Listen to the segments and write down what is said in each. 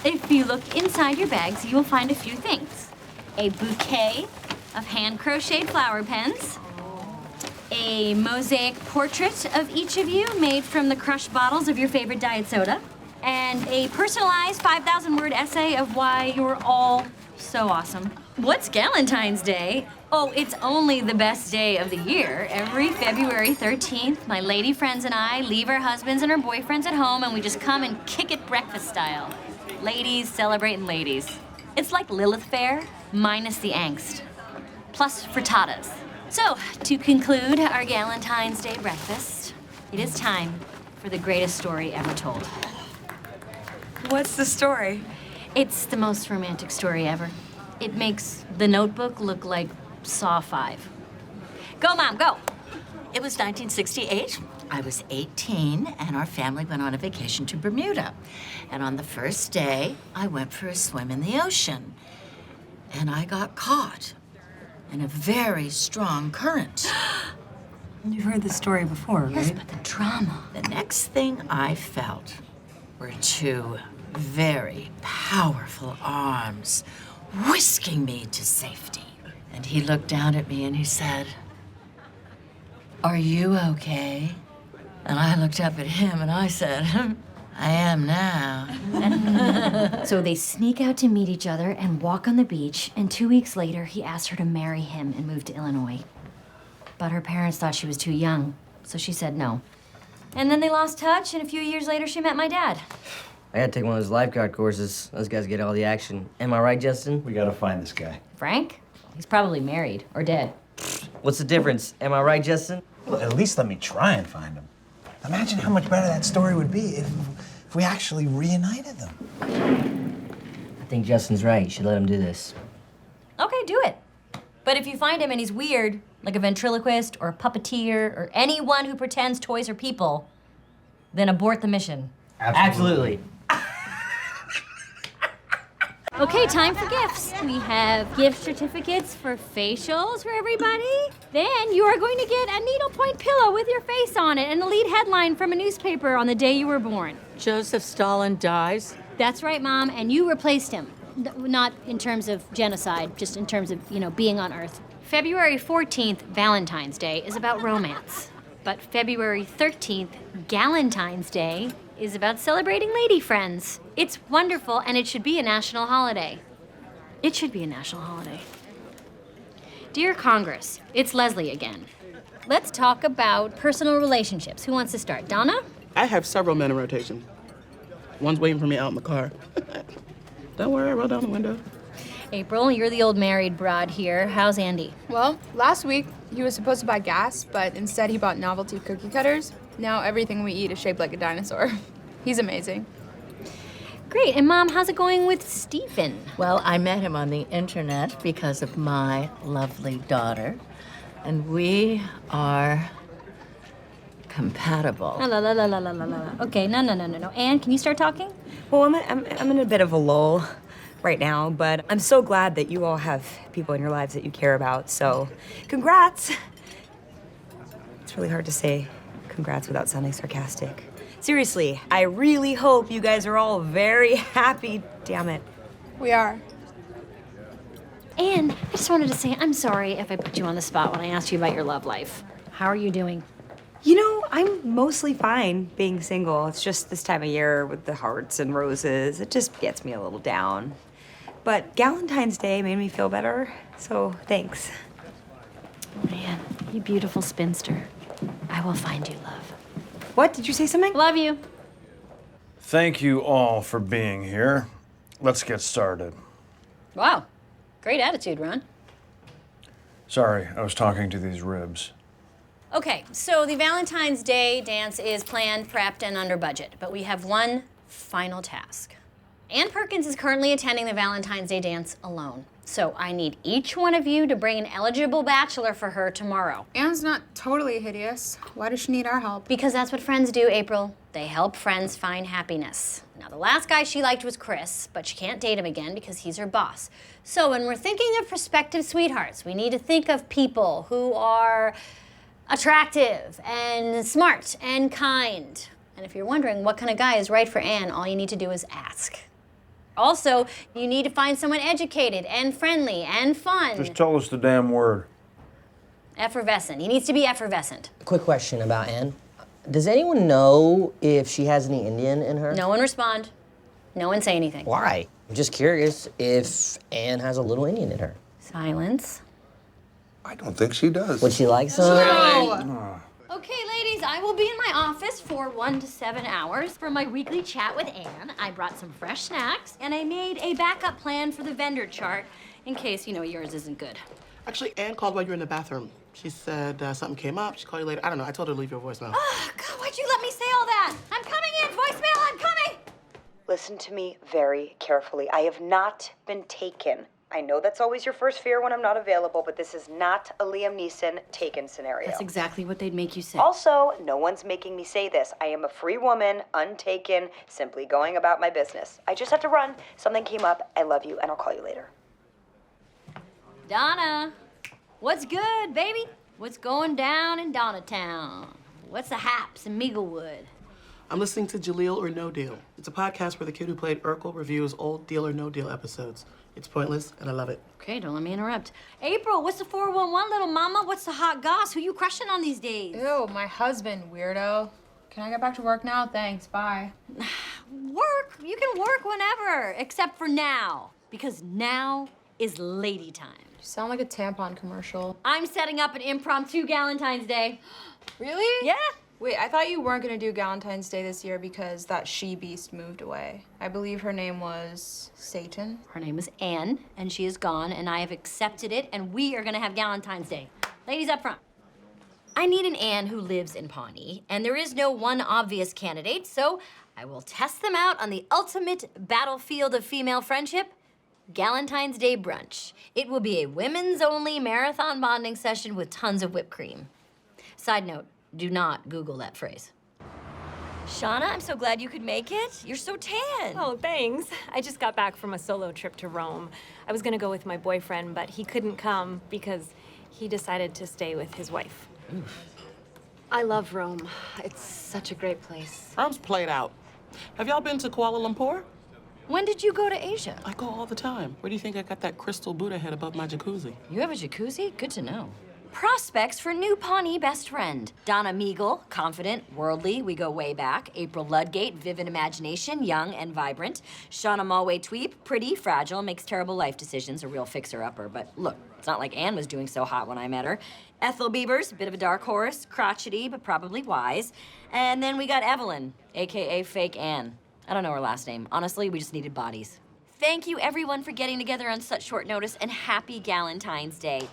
If you look inside your bags, you will find a few things. A bouquet of hand-crocheted flower pens, a mosaic portrait of each of you made from the crushed bottles of your favorite diet soda, and a personalized 5,000-word essay of why you're all so awesome. What's Galentine's Day? Oh, it's only the best day of the year. Every February 13th, my lady friends and I leave our husbands and our boyfriends at home and we just come and kick it breakfast style. Ladies celebrating ladies. It's like Lilith Fair, minus the angst. Plus frittatas. So, to conclude our Galentine's Day breakfast, it is time for the greatest story ever told. What's the story? It's the most romantic story ever. It makes The Notebook look like Saw 5. Go, Mom, go! It was 1968. I was 18, and our family went on a vacation to Bermuda. And on the first day, I went for a swim in the ocean. And I got caught in a very strong current. You've heard this story before, right? Yes, but the drama. The next thing I felt were two very powerful arms whisking me to safety. And he looked down at me and he said, "Are you okay?" And I looked up at him and I said, "I am now." So they sneak out to meet each other and walk on the beach, and 2 weeks later, he asked her to marry him and move to Illinois. But her parents thought she was too young, so she said no. And then they lost touch, and a few years later, she met my dad. I had to take one of those lifeguard courses. Those guys get all the action. Am I right, Justin? We gotta find this guy. Frank? He's probably married or dead. What's the difference? Am I right, Justin? Well, at least let me try and find him. Imagine how much better that story would be if we actually reunited them. I think Justin's right. You should let him do this. Okay, do it. But if you find him and he's weird, like a ventriloquist or a puppeteer or anyone who pretends toys are people, then abort the mission. Absolutely. Okay, time for gifts. We have gift certificates for facials for everybody. Then you are going to get a needlepoint pillow with your face on it and the lead headline from a newspaper on the day you were born. Joseph Stalin dies? That's right, Mom, and you replaced him. Not in terms of genocide, just in terms of, being on Earth. February 14th, Valentine's Day, is about romance. But February 13th, Galentine's Day, is about celebrating lady friends. It's wonderful, and it should be a national holiday. It should be a national holiday. Dear Congress, it's Leslie again. Let's talk about personal relationships. Who wants to start? Donna? I have several men in rotation. One's waiting for me out in the car. Don't worry, I roll down the window. April, you're the old married broad here. How's Andy? Well, last week he was supposed to buy gas, but instead he bought novelty cookie cutters. Now everything we eat is shaped like a dinosaur. He's amazing. Great. And Mom, how's it going with Stephen? Well, I met him on the internet because of my lovely daughter, and we are compatible. La la la la la la la. Okay, no. Anne, can you start talking? Well, I'm in a bit of a lull right now, but I'm so glad that you all have people in your lives that you care about, so congrats. It's really hard to say congrats without sounding sarcastic. Seriously, I really hope you guys are all very happy, damn it. We are. Anne, I just wanted to say I'm sorry if I put you on the spot when I asked you about your love life. How are you doing? You know, I'm mostly fine being single. It's just this time of year with the hearts and roses. It just gets me a little down. But Galentine's Day made me feel better, so thanks. Oh, man, you beautiful spinster. I will find you love. What? Did you say something? Love you. Thank you all for being here. Let's get started. Wow. Great attitude, Ron. Sorry, I was talking to these ribs. Okay, so the Valentine's Day dance is planned, prepped, and under budget, but we have one final task. Ann Perkins is currently attending the Valentine's Day dance alone. So I need each one of you to bring an eligible bachelor for her tomorrow. Anne's not totally hideous. Why does she need our help? Because that's what friends do, April. They help friends find happiness. Now, the last guy she liked was Chris, but she can't date him again because he's her boss. So when we're thinking of prospective sweethearts, we need to think of people who are attractive and smart and kind. And if you're wondering what kind of guy is right for Anne, all you need to do is ask. Also, you need to find someone educated and friendly and fun. Just tell us the damn word. Effervescent. He needs to be effervescent. Quick question about Anne. Does anyone know if she has any Indian in her? No one respond. No one say anything. Why? I'm just curious if Anne has a little Indian in her. Silence. I don't think she does. Would she like some? Okay, ladies, I will be in my office for 1 to 7 hours for my weekly chat with Anne. I brought some fresh snacks, and I made a backup plan for the vendor chart in case, yours isn't good. Actually, Anne called while you were in the bathroom. She said something came up. She called you later. I don't know. I told her to leave your voicemail. Oh, God, why'd you let me say all that? I'm coming in. Voicemail, I'm coming. Listen to me very carefully. I have not been taken. I know that's always your first fear when I'm not available, but this is not a Liam Neeson taken scenario. That's exactly what they'd make you say. Also, no one's making me say this. I am a free woman, untaken, simply going about my business. I just have to run. Something came up. I love you, and I'll call you later. Donna, what's good, baby? What's going down in Donnatown? What's the haps in Meaglewood? I'm listening to Jaleel or No Deal. It's a podcast where the kid who played Urkel reviews old Deal or No Deal episodes. It's pointless, and I love it. Okay, don't let me interrupt. April, what's the 411, little mama? What's the hot goss? Who you crushing on these days? Ew, my husband, weirdo. Can I get back to work now? Thanks, bye. Work? You can work whenever, except for now. Because now is lady time. You sound like a tampon commercial. I'm setting up an impromptu Galentine's Day. Really? Yeah. Wait, I thought you weren't gonna do Galentine's Day this year because that she-beast moved away. I believe her name was Satan. Her name is Anne, and she is gone, and I have accepted it, and we are gonna have Galentine's Day. Ladies up front. I need an Anne who lives in Pawnee, and there is no one obvious candidate, so I will test them out on the ultimate battlefield of female friendship, Galentine's Day brunch. It will be a women's-only marathon bonding session with tons of whipped cream. Side note, do not Google that phrase. Shauna, I'm so glad you could make it. You're so tan. Oh, thanks. I just got back from a solo trip to Rome. I was gonna go with my boyfriend, but he couldn't come because he decided to stay with his wife. I love Rome. It's such a great place. Rome's played out. Have y'all been to Kuala Lumpur? When did you go to Asia? I go all the time. Where do you think I got that crystal Buddha head above my jacuzzi? You have a jacuzzi? Good to know. Prospects for new Pawnee best friend. Donna Meagle, confident, worldly, we go way back. April Ludgate, vivid imagination, young and vibrant. Shauna Mulway-Tweep, pretty, fragile, makes terrible life decisions, a real fixer-upper. But look, it's not like Anne was doing so hot when I met her. Ethel Biebers, bit of a dark horse, crotchety, but probably wise. And then we got Evelyn, AKA Fake Anne. I don't know her last name. Honestly, we just needed bodies. Thank you, everyone, for getting together on such short notice, and happy Galentine's Day.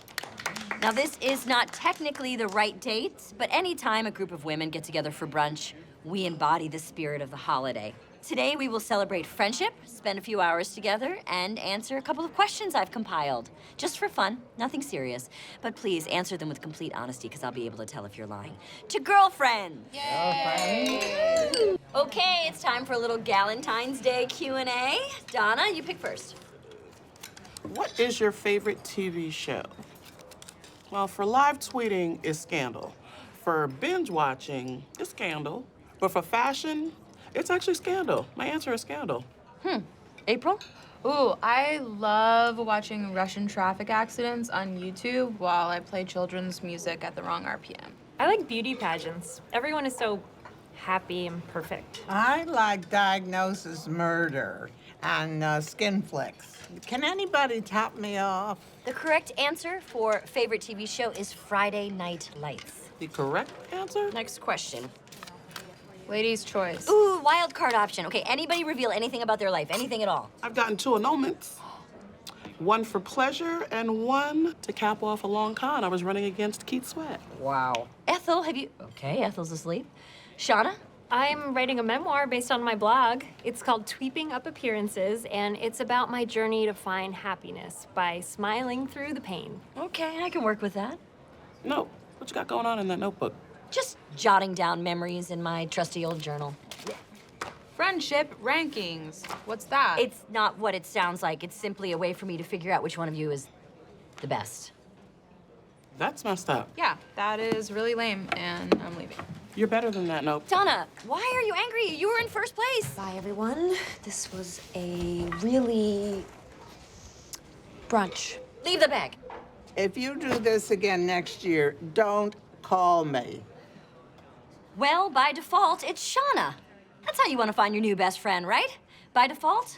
Now, this is not technically the right date, but anytime a group of women get together for brunch, we embody the spirit of the holiday. Today, we will celebrate friendship, spend a few hours together, and answer a couple of questions I've compiled. Just for fun, nothing serious. But please answer them with complete honesty, because I'll be able to tell if you're lying. To girlfriends! Yay! Okay, it's time for a little Galentine's Day Q&A. Donna, you pick first. What is your favorite TV show? Well, for live tweeting, it's Scandal. For binge watching, it's Scandal. But for fashion, it's actually Scandal. My answer is Scandal. April? Ooh, I love watching Russian traffic accidents on YouTube while I play children's music at the wrong RPM. I like beauty pageants. Everyone is so happy and perfect. I like Diagnosis Murder and Skin Flicks. Can anybody top me off? The correct answer for favorite TV show is Friday Night Lights. The correct answer? Next question. Ladies' choice. Ooh, wild card option. Okay, anybody reveal anything about their life, anything at all? I've gotten 2 annulments. One for pleasure and one to cap off a long con I was running against Keith Sweat. Wow. Ethel, have you... Okay, Ethel's asleep. Shauna? I'm writing a memoir based on my blog. It's called Tweeping Up Appearances, and it's about my journey to find happiness by smiling through the pain. Okay, I can work with that. No, what you got going on in that notebook? Just jotting down memories in my trusty old journal. Friendship rankings. What's that? It's not what it sounds like. It's simply a way for me to figure out which one of you is the best. That's messed up. Yeah, that is really lame, and I'm leaving. You're better than that, Nope. Donna, why are you angry? You were in first place. Bye, everyone. This was a really brunch. Leave the bag. If you do this again next year, don't call me. Well, by default, it's Shauna. That's how you want to find your new best friend, right? By default?